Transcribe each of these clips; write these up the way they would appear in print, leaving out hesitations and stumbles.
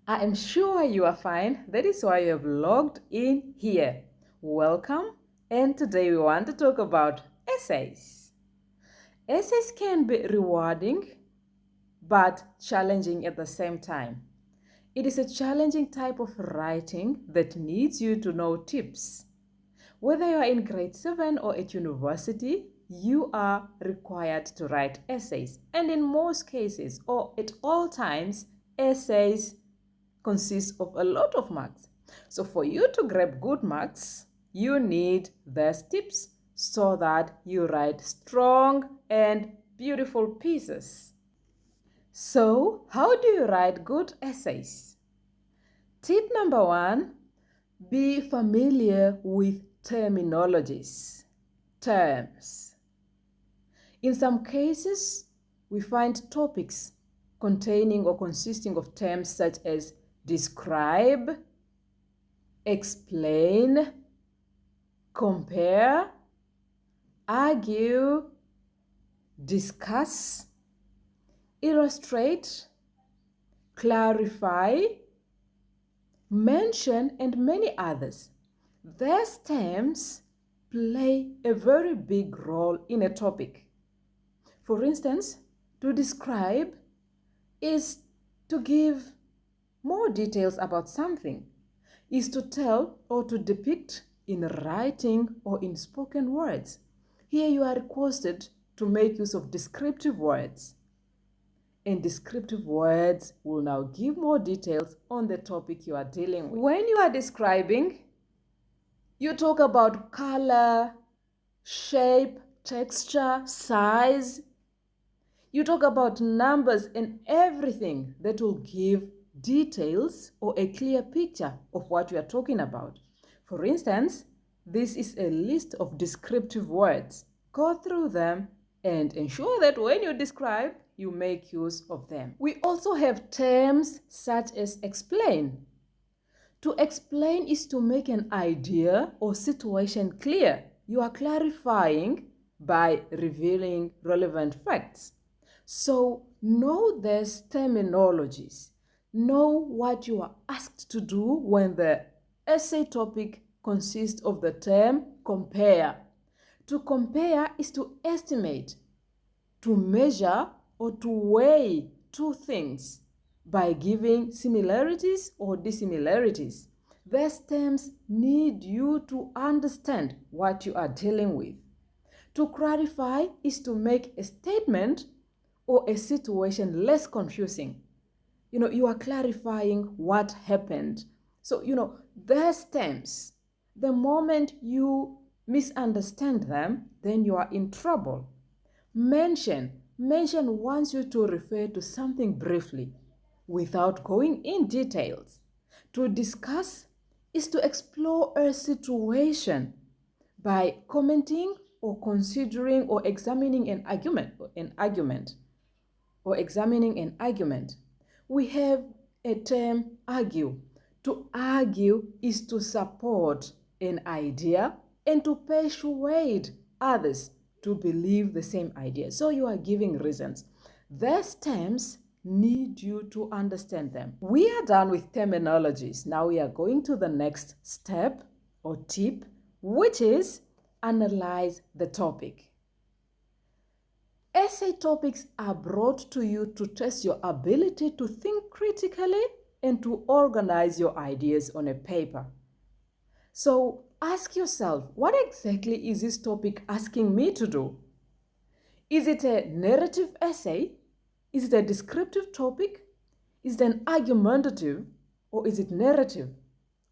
I am sure you are fine. That is why you have logged in here. Welcome, and today we want to talk about essays. Essays can be rewarding but challenging at the same time. It is a challenging type of writing that needs you to know tips. Whether you are in grade 7 or at university, you are required to write essays. And in most cases, or at all times, essays consist of a lot of marks. So for you to grab good marks, you need these tips so that you write strong and beautiful pieces. So, how do you write good essays? Tip number 1, be familiar with terminologies, terms. In some cases, we find topics containing or consisting of terms such as describe, explain, compare, argue, discuss, illustrate, clarify, mention, and many others. These terms play a very big role in a topic. For instance, to describe is to give more details about something, is to tell or to depict in writing or in spoken words. Here you are requested to make use of descriptive words. And descriptive words will now give more details on the topic you are dealing with. When you are describing, you talk about color, shape, texture, size. You talk about numbers and everything that will give details or a clear picture of what you are talking about. For instance, this is a list of descriptive words. Go through them and ensure that when you describe, you make use of them. We also have terms such as explain. To explain is to make an idea or situation clear. You are clarifying by revealing relevant facts. So know these terminologies. Know what you are asked to do when the essay topic consists of the term compare. To compare is to estimate, to measure, or to weigh two things by giving similarities or dissimilarities. These terms need you to understand what you are dealing with. To clarify is to make a statement or a situation less confusing. You are clarifying what happened. So, these terms, the moment you misunderstand them, then you are in trouble. Mention wants you to refer to something briefly without going in details. To discuss is to explore a situation by commenting or considering or examining an argument. We have a term argue. To argue is to support an idea and to persuade others to believe the same idea. So you are giving reasons. These terms need you to understand them. We are done with terminologies. Now we are going to the next step or tip, which is analyze the topic. Essay topics are brought to you to test your ability to think critically and to organize your ideas on a paper. So ask yourself, what exactly is this topic asking me to do? Is it a narrative essay? Is it a descriptive topic? Is it an argumentative? Or is it narrative?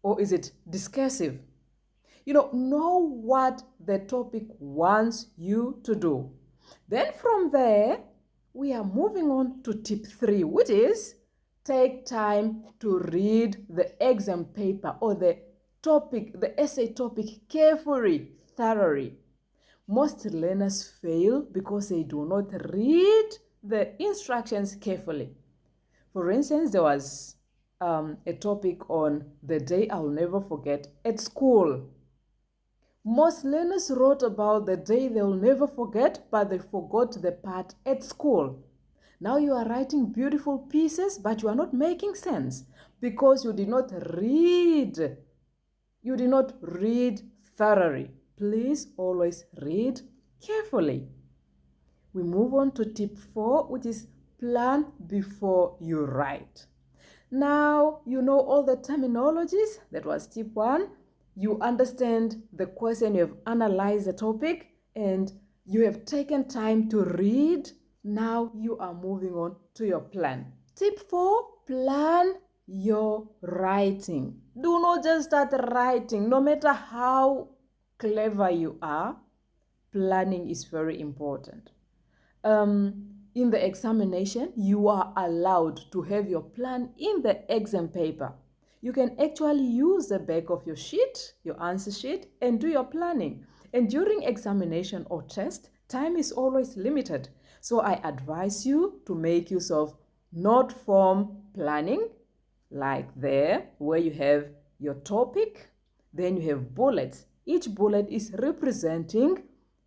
Or is it discursive? Know what the topic wants you to do. Then from there, we are moving on to tip 3, which is take time to read the exam paper or the essay topic carefully, thoroughly. Most learners fail because they do not read the instructions carefully. For instance, there was a topic on the day I'll never forget at school. Most learners wrote about the day they'll never forget, but they forgot the part at school. Now you are writing beautiful pieces, but you are not making sense because you did not read. You did not read thoroughly. Please always read carefully. We move on to tip 4, which is plan before you write. Now, you know all the terminologies. That was tip 1. You understand the question, you have analyzed the topic, and you have taken time to read. Now you are moving on to your plan. Tip 4, plan your writing. Do not just start writing. No matter how clever you are, planning is very important. In the examination, you are allowed to have your plan in the exam paper. You can actually use the back of your sheet, your answer sheet, and do your planning. And during examination or test, time is always limited. So I advise you to make use of note form planning, like there, where you have your topic, then you have bullets. Each bullet is representing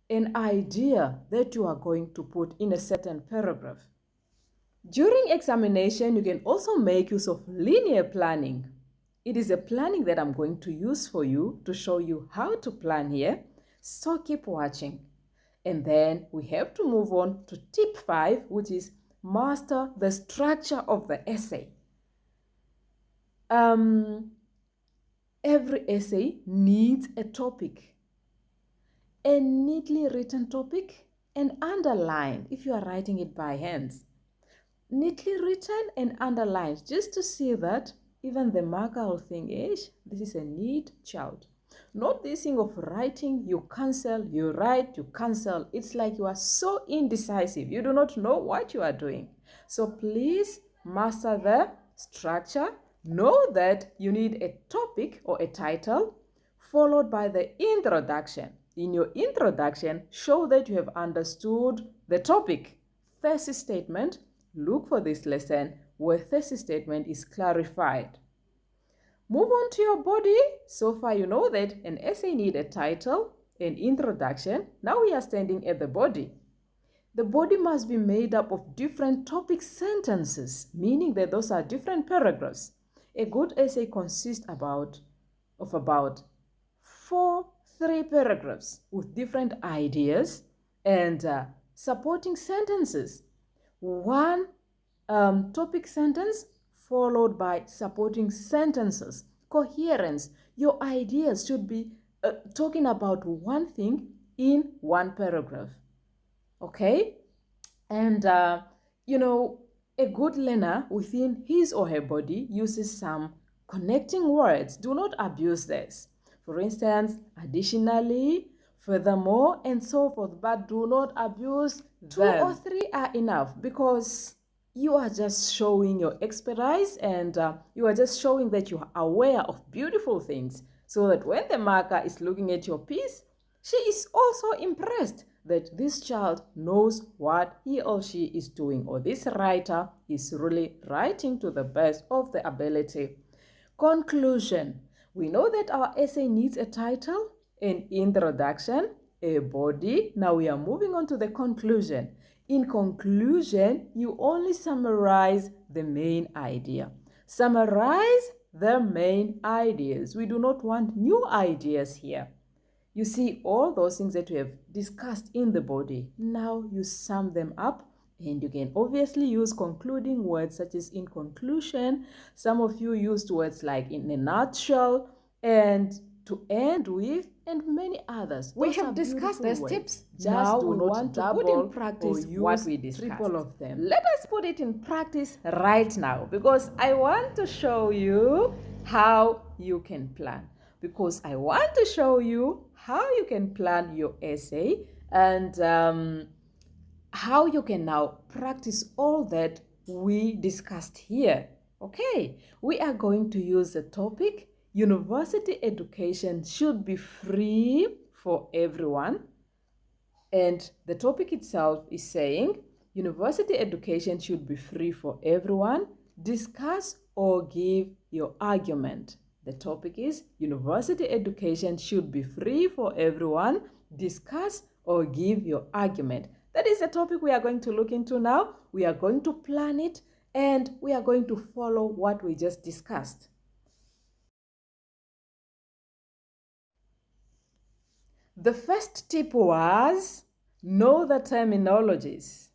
an idea that you are going to put in a certain paragraph. During examination, you can also make use of linear planning. It is a planning that I'm going to use for you to show you how to plan here. So keep watching. And then we have to move on to tip 5, which is master the structure of the essay. Every essay needs a topic, a neatly written topic, and underlined if you are writing it by hands. Neatly written and underlined, just to see that even the marker will think, this is a neat child. Not this thing of writing, you cancel, you write, you cancel. It's like you are so indecisive. You do not know what you are doing. So please master the structure. Know that you need a topic or a title followed by the introduction. In your introduction, show that you have understood the topic. Thesis statement. Look for this lesson where thesis statement is clarified. Move on to your body. So far you know that an essay needs a title, an introduction. Now we are standing at the body. The body must be made up of different topic sentences, meaning that those are different paragraphs. A good essay consists of about 3 paragraphs with different ideas and supporting sentences. One topic sentence followed by supporting sentences. Coherence. Your ideas should be talking about one thing in one paragraph. Okay? And, a good learner within his or her body uses some connecting words. Do not abuse this. For instance, additionally, furthermore, and so forth. But do not abuse them. 2 or 3 are enough because you are just showing your expertise and you are just showing that you are aware of beautiful things so that when the marker is looking at your piece, she is also impressed that this child knows what he or she is doing, or this writer is really writing to the best of the ability. Conclusion. We know that our essay needs a title, an introduction, a body. Now we are moving on to the conclusion. In conclusion, you only summarize the main idea. Summarize the main ideas. We do not want new ideas here. You see all those things that we have discussed in the body. Now you sum them up, and you can obviously use concluding words such as in conclusion. Some of you used words like in a nutshell and to end with, and many others. We have discussed these tips. Just do not want to put in practice what we discussed. Triple of them. Let us put it in practice right now because I want to show you how you can plan. Because I want to show you how you can plan your essay and how you can now practice all that we discussed here. Okay, we are going to use the topic, university education should be free for everyone. And the topic itself is saying, university education should be free for everyone. Discuss or give your argument. The topic is university education should be free for everyone. Discuss or give your argument. That is a topic we are going to look into now. We are going to plan it and we are going to follow what we just discussed. The first tip was know the terminologies.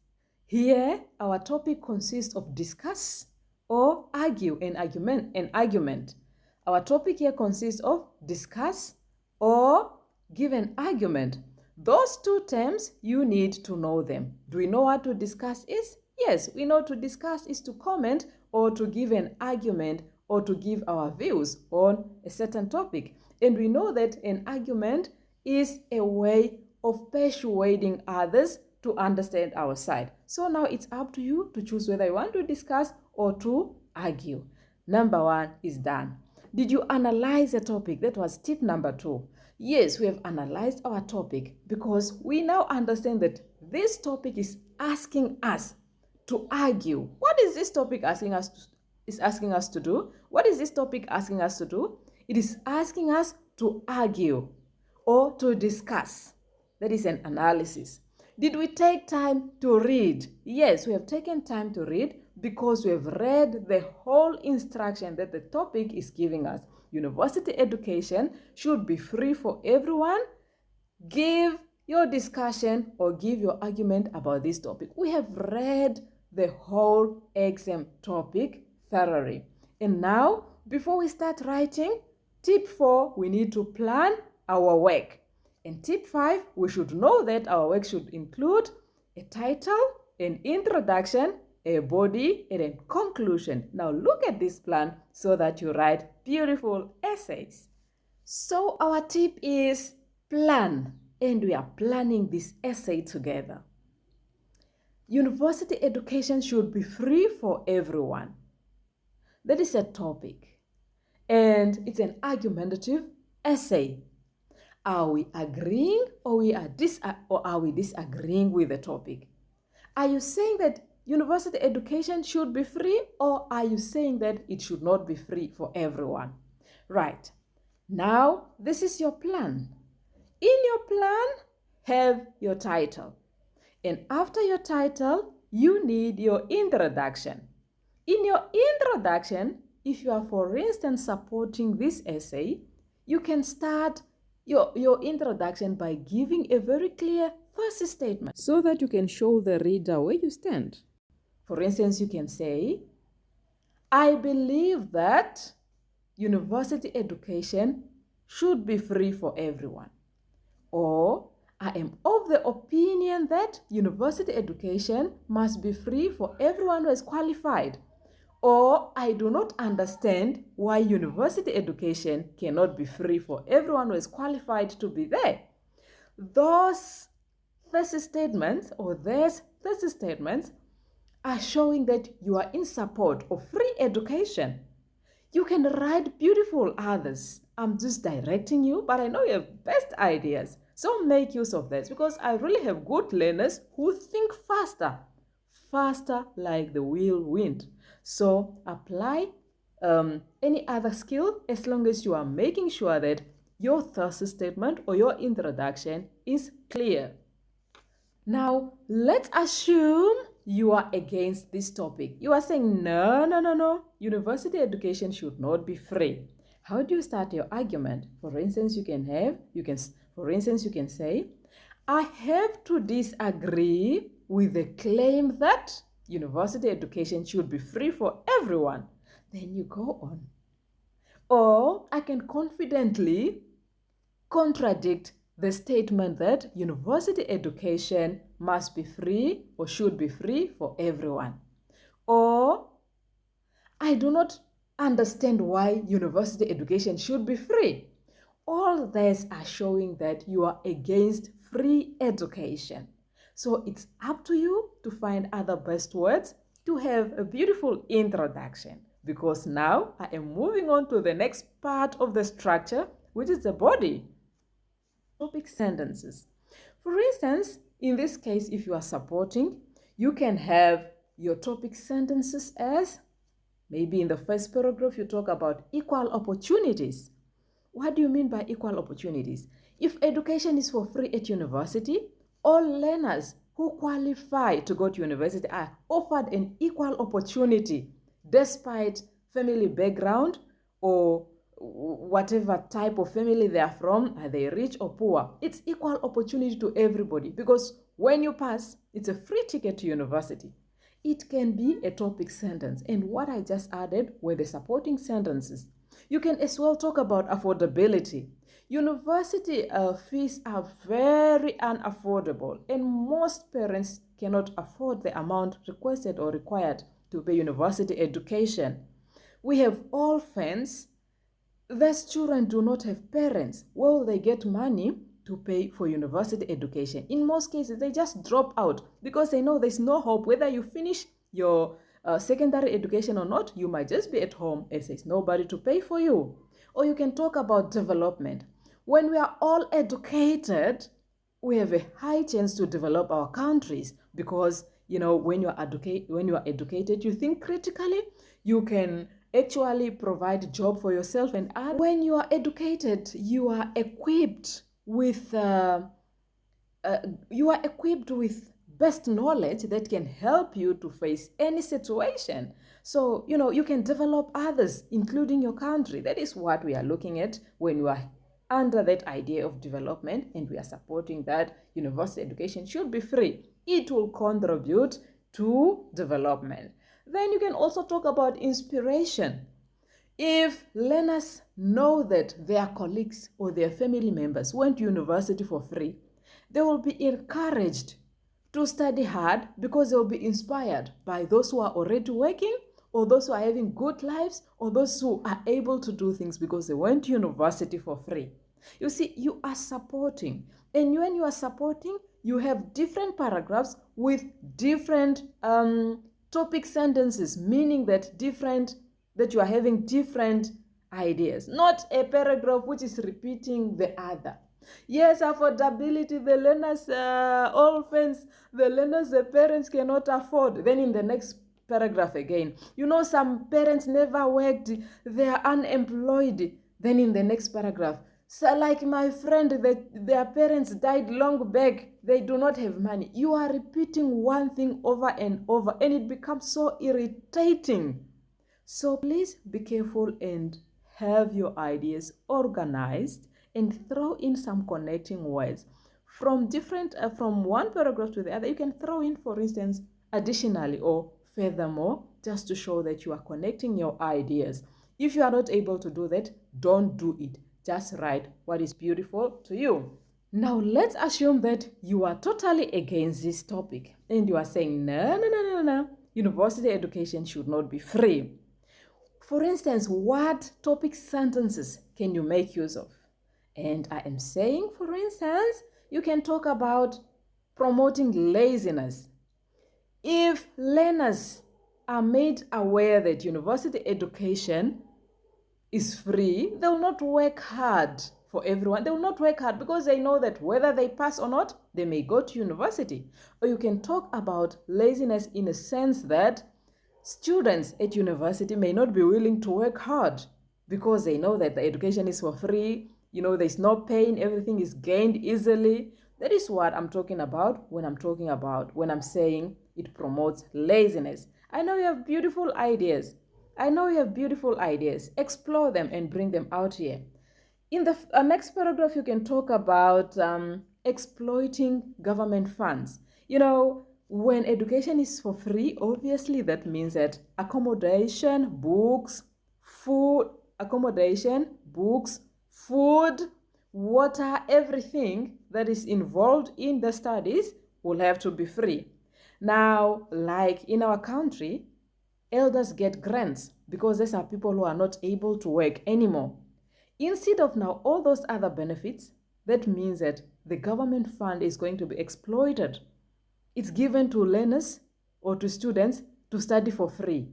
Here, our topic consists of discuss or argue, an argument. Our topic here consists of discuss or give an argument. Those two terms, you need to know them. Do we know what to discuss is? Yes, we know to discuss is to comment or to give an argument or to give our views on a certain topic. And we know that an argument is a way of persuading others to understand our side. So now it's up to you to choose whether you want to discuss or to argue. Number 1 is done. Did you analyze the topic? That was tip number 2. Yes, we have analyzed our topic because we now understand that this topic is asking us to argue. What is this topic asking us to do? What is this topic asking us to do? It is asking us to argue or to discuss. That is an analysis. Did we take time to read? Yes, we have taken time to read because we have read the whole instruction that the topic is giving us. University education should be free for everyone. Give your discussion or give your argument about this topic. We have read the whole exam topic thoroughly. And now, before we start writing, tip 4, we need to plan our work. And tip 5, we should know that our work should include a title, an introduction, a body, and a conclusion. Now look at this plan so that you write beautiful essays. So our tip is plan, and we are planning this essay together. University education should be free for everyone. That is a topic, and it's an argumentative essay. Are we agreeing or are we disagreeing with the topic? Are you saying that university education should be free, or are you saying that it should not be free for everyone? Right. Now, this is your plan. In your plan, have your title. And after your title, you need your introduction. In your introduction, if you are, for instance, supporting this essay, you can start your introduction by giving a very clear thesis statement so that you can show the reader where you stand. For instance, you can say, I believe that university education should be free for everyone. Or, I am of the opinion that university education must be free for everyone who is qualified. Or, I do not understand why university education cannot be free for everyone who is qualified to be there. Those thesis statements are showing that you are in support of free education. You can write beautiful others. I'm just directing you, but I know you have best ideas. So make use of this, because I really have good learners who think faster like the whirlwind. So apply any other skill as long as you are making sure that your thesis statement or your introduction is clear. Now, let's assume you are against this topic. You are saying, no, university education should not be free. How do you start your argument? For instance, you can say, I have to disagree with the claim that university education should be free for everyone. Then you go on. Or I can confidently contradict the statement that university education must be free or should be free for everyone. Or I do not understand why university education should be free. All these are showing that you are against free education. So it's up to you to find other best words to have a beautiful introduction, because now I am moving on to the next part of the structure, which is the body. Topic sentences. For instance, in this case, if you are supporting, you can have your topic sentences as, maybe in the first paragraph you talk about equal opportunities. What do you mean by equal opportunities? If education is for free at university, all learners who qualify to go to university are offered an equal opportunity despite family background or whatever type of family they are from. Are they rich or poor? It's equal opportunity to everybody, because when you pass, it's a free ticket to university. It can be a topic sentence, and what I just added were the supporting sentences. You can as well talk about affordability. University fees are very unaffordable, and most parents cannot afford the amount requested or required to pay university education. We have orphans. These children do not have parents. Well, they get money to pay for university education. In most cases, they just drop out because they know there's no hope. Whether you finish your secondary education or not, you might just be at home as there's nobody to pay for you. Or you can talk about development. When we are all educated, we have a high chance to develop our countries, because when you are educated, you think critically, you can actually provide job for yourself and others. When you are educated, you are equipped with best knowledge that can help you to face any situation. So you can develop others, including your country. That is what we are looking at when you are under that idea of development, and we are supporting that university education should be free. It will contribute to development. Then you can also talk about inspiration. If learners know that their colleagues or their family members went to university for free, they will be encouraged to study hard, because they will be inspired by those who are already working, or those who are having good lives, or those who are able to do things because they went to university for free. You see, you are supporting. And when you are supporting, you have different paragraphs with different topic sentences, meaning that you are having different ideas, not a paragraph which is repeating the other. Yes, affordability, the learners, orphans, the learners, the parents cannot afford. Then in the next paragraph again, some parents never worked, they are unemployed. Then in the next paragraph, so like my friend, their parents died long back, they do not have money. You are repeating one thing over and over, and it becomes so irritating. So please be careful and have your ideas organized, and throw in some connecting words from one paragraph to the other. You can throw in, for instance, additionally or furthermore, just to show that you are connecting your ideas. If you are not able to do that, don't do it. Just write what is beautiful to you. Now let's assume that you are totally against this topic and you are saying, no, university education should not be free. For instance, what topic sentences can you make use of? And I am saying, for instance, you can talk about promoting laziness. If learners are made aware that university education is free, they will not work hard for everyone. They will not work hard because they know that whether they pass or not, they may go to university. Or you can talk about laziness in a sense that students at university may not be willing to work hard because they know that the education is for free. There's no pain, everything is gained easily. That is what I'm talking about when I'm saying it promotes laziness. I know you have beautiful ideas. Explore them and bring them out here. In the next paragraph, you can talk about exploiting government funds. When education is for free, obviously that means that accommodation, books, food, water, everything that is involved in the studies will have to be free. Now, like in our country, elders get grants because these are people who are not able to work anymore. Instead of now all those other benefits, that means that the government fund is going to be exploited. It's given to learners or to students to study for free,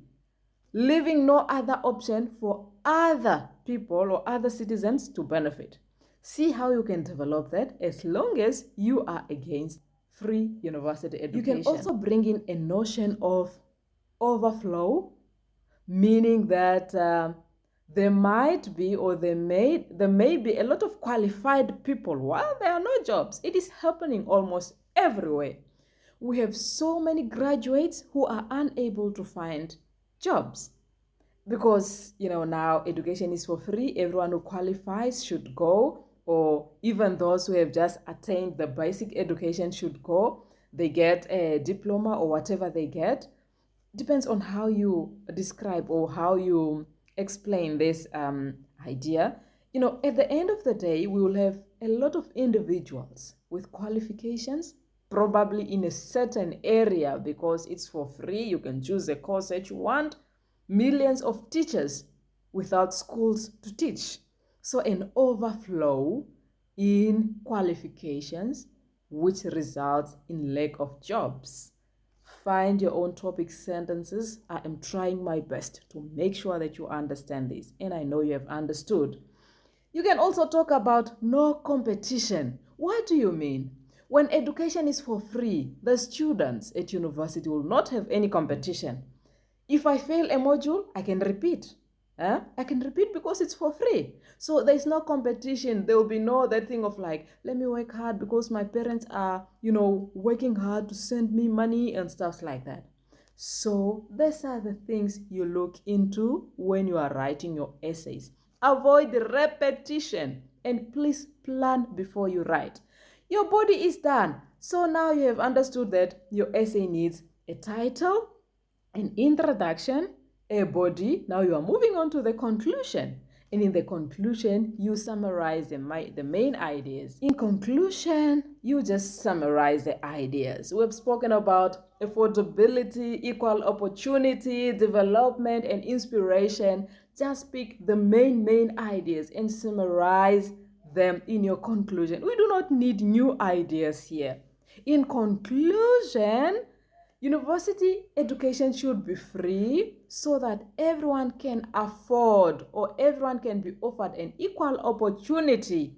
leaving no other option for other people or other citizens to benefit. See how you can develop that as long as you are against free university education. You can also bring in a notion of overflow, meaning that there may be a lot of qualified people while there are no jobs. It is happening almost everywhere. we have so many graduates who are unable to find jobs. Because, now education is for free. Everyone who qualifies should go, or even those who have just attained the basic education should go. They get a diploma or whatever they get. Depends on how you describe or how you explain this idea. At the end of the day, we will have a lot of individuals with qualifications, probably in a certain area, because it's for free. You can choose a course that you want. Millions of teachers without schools to teach. So an overflow in qualifications, which results in lack of jobs. Find your own topic sentences. I am trying my best to make sure that you understand this, and I know you have understood. You can also talk about no competition. What do you mean? When education is for free, the students at university will not have any competition. If I fail a module, I can repeat. I can repeat because it's for free. So there's no competition. There will be no that thing of like, let me work hard because my parents are, working hard to send me money and stuff like that. So these are the things you look into when you are writing your essays. Avoid the repetition and please plan before you write. Your body is done. So now you have understood that your essay needs a title, an introduction, a body. Now you are moving on to the conclusion. And in the conclusion, you summarize the main ideas. In conclusion, you just summarize the ideas. We've spoken about affordability, equal opportunity, development, and inspiration. Just pick the main ideas and summarize them in your conclusion. We do not need new ideas here. In conclusion, university education should be free so that everyone can afford, or everyone can be offered an equal opportunity,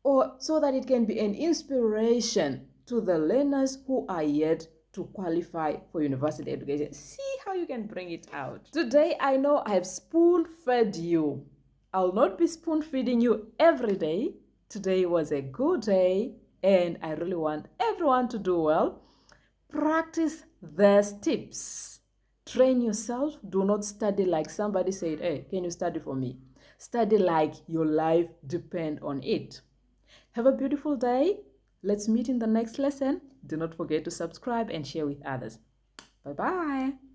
or so that it can be an inspiration to the learners who are yet to qualify for university education. See how you can bring it out. Today, I know I have spoon-fed you. I'll not be spoon-feeding you every day. Today was a good day, and I really want everyone to do well. Practice these tips. Train yourself. Do not study like somebody said, hey, can you study for me? Study like your life depends on it. Have a beautiful day. Let's meet in the next lesson. Do not forget to subscribe and share with others. Bye-bye.